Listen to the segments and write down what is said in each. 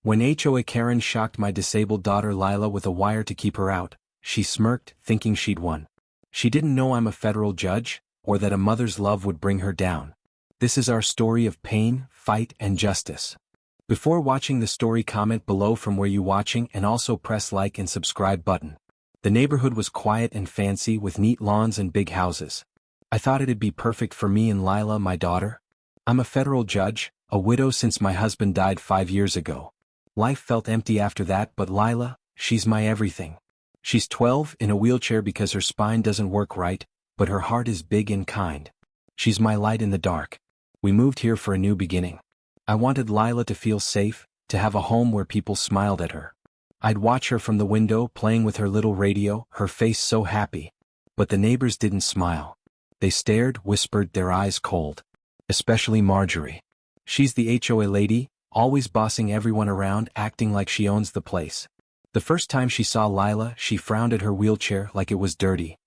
When HOA Karen shocked my disabled daughter Lila with a wire to keep her out, she smirked, thinking she'd won. She didn't know I'm a federal judge, or that a mother's love would bring her down. This is our story of pain, fight, and justice. Before watching the story, comment below from where you watching and also press like and subscribe button. The neighborhood was quiet and fancy with neat lawns and big houses. I thought it'd be perfect for me and Lila, my daughter. I'm a federal judge, a widow since my husband died 5 years ago. Life felt empty after that, but Lila, she's my everything. She's 12, in a wheelchair because her spine doesn't work right, but her heart is big and kind. She's my light in the dark. We moved here for a new beginning. I wanted Lila to feel safe, to have a home where people smiled at her. I'd watch her from the window playing with her little radio, her face so happy. But the neighbors didn't smile. They stared, whispered, their eyes cold. Especially Marjorie. She's the HOA lady, always bossing everyone around, acting like she owns the place. The first time she saw Lila, she frowned at her wheelchair like it was dirty.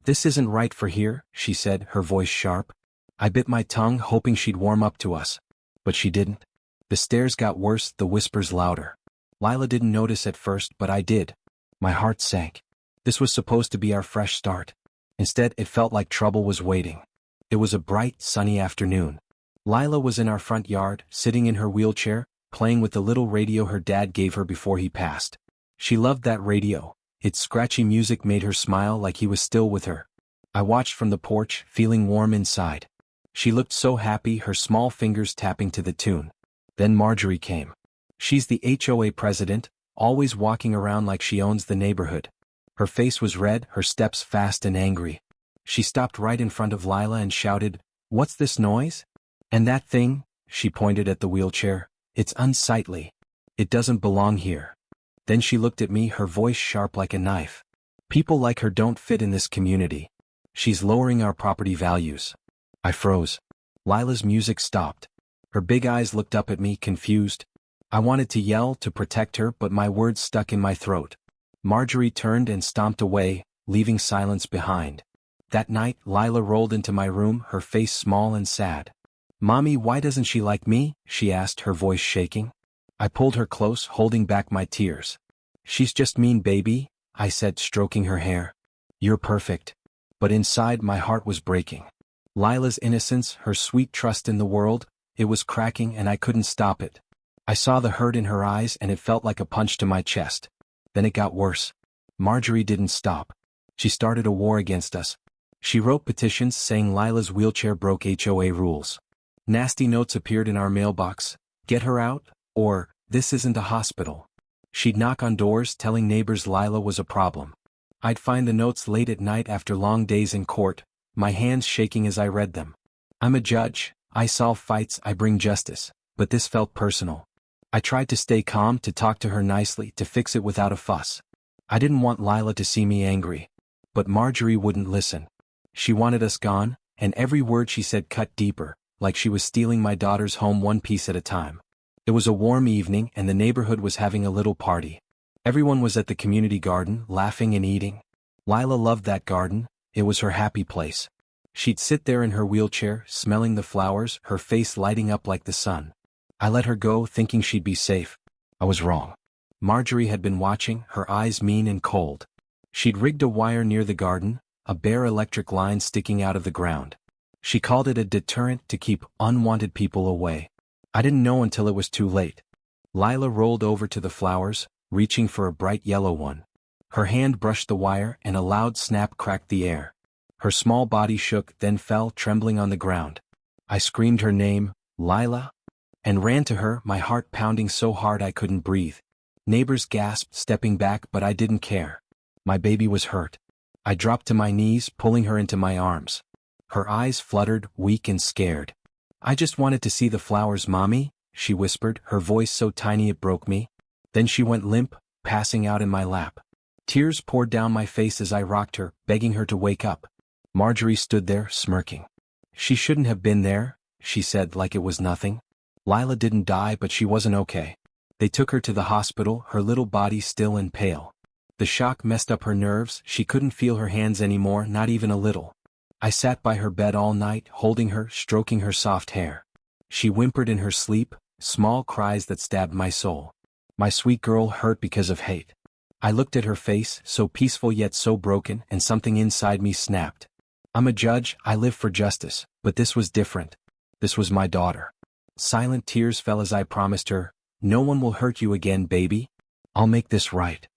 "This isn't right for here," she said, her voice sharp. I bit my tongue, hoping she'd warm up to us. But she didn't. The stares got worse, the whispers louder. Lila didn't notice at first, but I did. My heart sank. This was supposed to be our fresh start. Instead, it felt like trouble was waiting. It was a bright, sunny afternoon. Lila was in our front yard, sitting in her wheelchair, playing with the little radio her dad gave her before he passed. She loved that radio. Its scratchy music made her smile like he was still with her. I watched from the porch, feeling warm inside. She looked so happy, her small fingers tapping to the tune. Then Marjorie came. She's the HOA president, always walking around like she owns the neighborhood. Her face was red, her steps fast and angry. She stopped right in front of Lila and shouted, "What's this noise?" "And that thing," she pointed at the wheelchair, "it's unsightly. It doesn't belong here." Then she looked at me, her voice sharp like a knife. "People like her don't fit in this community. She's lowering our property values." I froze. Lila's music stopped. Her big eyes looked up at me, confused. I wanted to yell, to protect her, but my words stuck in my throat. Marjorie turned and stomped away, leaving silence behind. That night, Lila rolled into my room, her face small and sad. "Mommy, why doesn't she like me?" she asked, her voice shaking. I pulled her close, holding back my tears. "She's just mean, baby," I said, stroking her hair. "You're perfect." But inside, my heart was breaking. Lila's innocence, her sweet trust in the world, it was cracking and I couldn't stop it. I saw the hurt in her eyes and it felt like a punch to my chest. Then it got worse. Marjorie didn't stop. She started a war against us. She wrote petitions saying Lila's wheelchair broke HOA rules. Nasty notes appeared in our mailbox. "Get her out," or "This isn't a hospital." She'd knock on doors telling neighbors Lila was a problem. I'd find the notes late at night after long days in court, my hands shaking as I read them. I'm a judge, I solve fights, I bring justice, but this felt personal. I tried to stay calm, to talk to her nicely, to fix it without a fuss. I didn't want Lila to see me angry. But Marjorie wouldn't listen. She wanted us gone, and every word she said cut deeper, like she was stealing my daughter's home one piece at a time. It was a warm evening and the neighborhood was having a little party. Everyone was at the community garden, laughing and eating. Lila loved that garden, it was her happy place. She'd sit there in her wheelchair, smelling the flowers, her face lighting up like the sun. I let her go, thinking she'd be safe. I was wrong. Marjorie had been watching, her eyes mean and cold. She'd rigged a wire near the garden, a bare electric line sticking out of the ground. She called it a deterrent to keep unwanted people away. I didn't know until it was too late. Lila rolled over to the flowers, reaching for a bright yellow one. Her hand brushed the wire and a loud snap cracked the air. Her small body shook, then fell trembling on the ground. I screamed her name, "Lila," and ran to her, my heart pounding so hard I couldn't breathe. Neighbors gasped, stepping back, but I didn't care. My baby was hurt. I dropped to my knees, pulling her into my arms. Her eyes fluttered, weak and scared. "I just wanted to see the flowers, Mommy," she whispered, her voice so tiny it broke me. Then she went limp, passing out in my lap. Tears poured down my face as I rocked her, begging her to wake up. Marjorie stood there, smirking. "She shouldn't have been there," she said like it was nothing. "Lila didn't die, but she wasn't okay. They took her to the hospital, her little body still and pale. The shock messed up her nerves, she couldn't feel her hands anymore, not even a little. I sat by her bed all night, holding her, stroking her soft hair. She whimpered in her sleep, small cries that stabbed my soul. My sweet girl hurt because of hate. I looked at her face, so peaceful yet so broken, and something inside me snapped. I'm a judge, I live for justice, but this was different. This was my daughter. Silent tears fell as I promised her, "No one will hurt you again, baby. I'll make this right."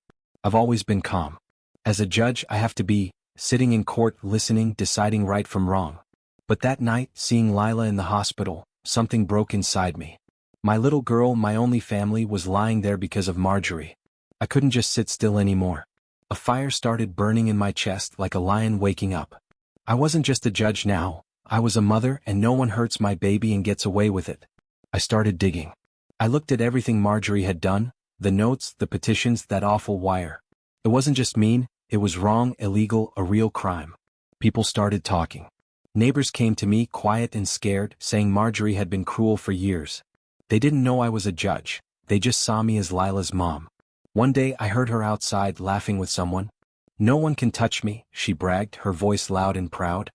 I've always been calm. As a judge, I have to be, sitting in court, listening, deciding right from wrong. But that night, seeing Lila in the hospital, something broke inside me. My little girl, my only family, was lying there because of Marjorie. I couldn't just sit still anymore. A fire started burning in my chest like a lion waking up. I wasn't just a judge now, I was a mother, and no one hurts my baby and gets away with it. I started digging. I looked at everything Marjorie had done, the notes, the petitions, that awful wire. It wasn't just mean, it was wrong, illegal, a real crime. People started talking. Neighbors came to me, quiet and scared, saying Marjorie had been cruel for years. They didn't know I was a judge, they just saw me as Lila's mom. One day I heard her outside laughing with someone. "No one can touch me," she bragged, her voice loud and proud.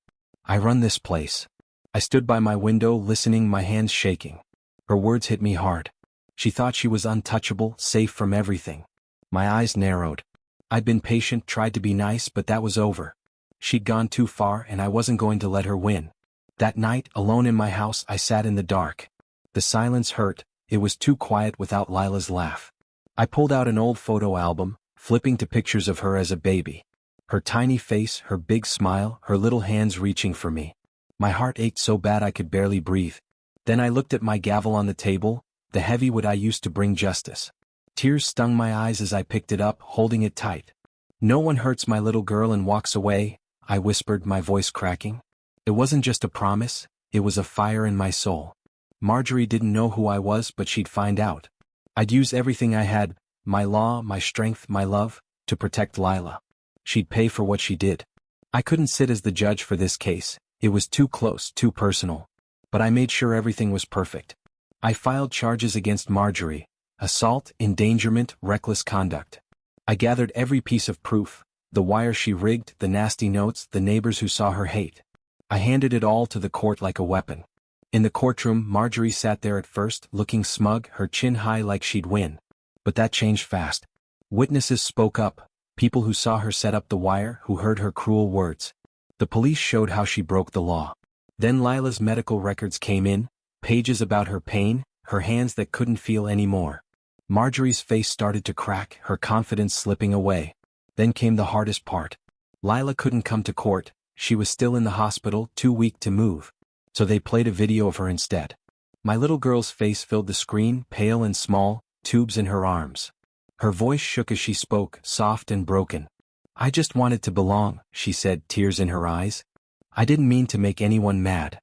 "I run this place." I stood by my window listening, my hands shaking. Her words hit me hard. She thought she was untouchable, safe from everything. My eyes narrowed. I'd been patient, tried to be nice, but that was over. She'd gone too far, and I wasn't going to let her win. That night, alone in my house, I sat in the dark. The silence hurt, it was too quiet without Lila's laugh. I pulled out an old photo album, flipping to pictures of her as a baby. Her tiny face, her big smile, her little hands reaching for me. My heart ached so bad I could barely breathe. Then I looked at my gavel on the table, the heavy wood I used to bring justice. Tears stung my eyes as I picked it up, holding it tight. "No one hurts my little girl and walks away," I whispered, my voice cracking. It wasn't just a promise, it was a fire in my soul. Marjorie didn't know who I was, but she'd find out. I'd use everything I had, my law, my strength, my love, to protect Lila. She'd pay for what she did. I couldn't sit as the judge for this case, it was too close, too personal. But I made sure everything was perfect. I filed charges against Marjorie: assault, endangerment, reckless conduct. I gathered every piece of proof, the wire she rigged, the nasty notes, the neighbors who saw her hate. I handed it all to the court like a weapon. In the courtroom, Marjorie sat there at first, looking smug, her chin high like she'd win. But that changed fast. Witnesses spoke up, people who saw her set up the wire, who heard her cruel words. The police showed how she broke the law. Then Lila's medical records came in, pages about her pain, her hands that couldn't feel anymore. Marjorie's face started to crack, her confidence slipping away. Then came the hardest part. Lila couldn't come to court, she was still in the hospital, too weak to move. So they played a video of her instead. My little girl's face filled the screen, pale and small, tubes in her arms. Her voice shook as she spoke, soft and broken. "I just wanted to belong," she said, tears in her eyes. "I didn't mean to make anyone mad."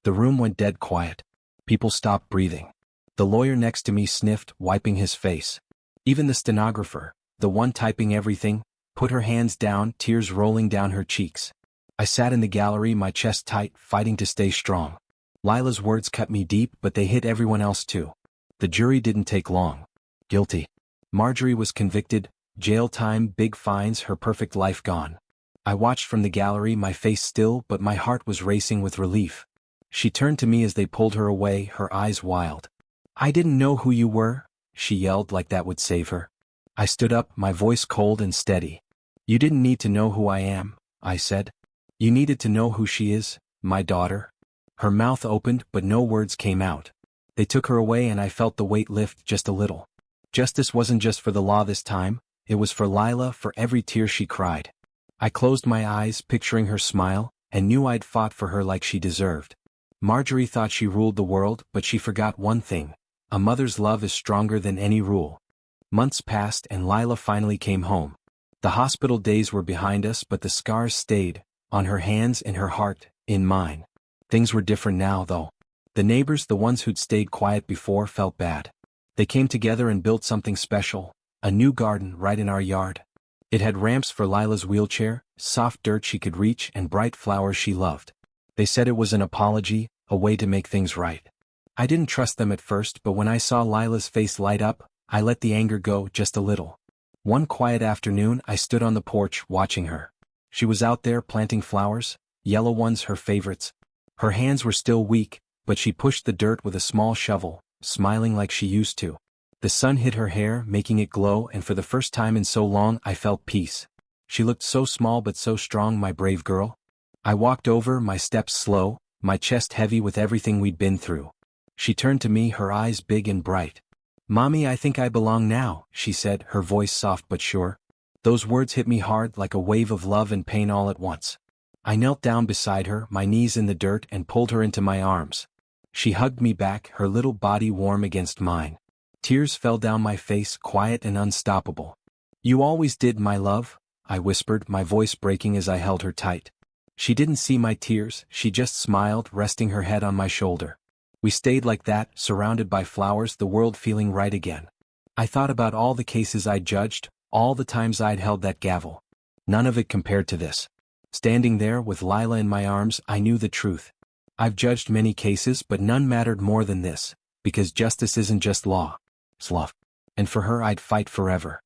The room went dead quiet. People stopped breathing. The lawyer next to me sniffed, wiping his face. Even the stenographer, the one typing everything, put her hands down, tears rolling down her cheeks. I sat in the gallery, my chest tight, fighting to stay strong. Lila's words cut me deep, but they hit everyone else too. The jury didn't take long. Guilty. Marjorie was convicted, jail time, big fines, her perfect life gone. I watched from the gallery, my face still, but my heart was racing with relief. She turned to me as they pulled her away, her eyes wild. "I didn't know who you were," she yelled like that would save her. I stood up, my voice cold and steady. "You didn't need to know who I am," I said. "You needed to know who she is, my daughter." Her mouth opened, but no words came out. They took her away and I felt the weight lift just a little. Justice wasn't just for the law this time, it was for Lila, for every tear she cried. I closed my eyes, picturing her smile, and knew I'd fought for her like she deserved. Marjorie thought she ruled the world, but she forgot one thing: a mother's love is stronger than any rule. Months passed and Lila finally came home. The hospital days were behind us, but the scars stayed, on her hands, in her heart, in mine. Things were different now, though. The neighbors, the ones who'd stayed quiet before, felt bad. They came together and built something special, a new garden right in our yard. It had ramps for Lila's wheelchair, soft dirt she could reach, and bright flowers she loved. They said it was an apology, a way to make things right. I didn't trust them at first, but when I saw Lila's face light up, I let the anger go just a little. One quiet afternoon, I stood on the porch watching her. She was out there planting flowers, yellow ones, her favorites. Her hands were still weak, but she pushed the dirt with a small shovel, smiling like she used to. The sun hit her hair, making it glow, and for the first time in so long I felt peace. She looked so small but so strong, my brave girl. I walked over, my steps slow, my chest heavy with everything we'd been through. She turned to me, her eyes big and bright. "Mommy, I think I belong now," she said, her voice soft but sure. Those words hit me hard, like a wave of love and pain all at once. I knelt down beside her, my knees in the dirt, and pulled her into my arms. She hugged me back, her little body warm against mine. Tears fell down my face, quiet and unstoppable. "You always did, my love," I whispered, my voice breaking as I held her tight. She didn't see my tears, she just smiled, resting her head on my shoulder. We stayed like that, surrounded by flowers, the world feeling right again. I thought about all the cases I'd judged, all the times I'd held that gavel. None of it compared to this. Standing there with Lila in my arms, I knew the truth. I've judged many cases, but none mattered more than this, because justice isn't just law. It's love. And for her I'd fight forever.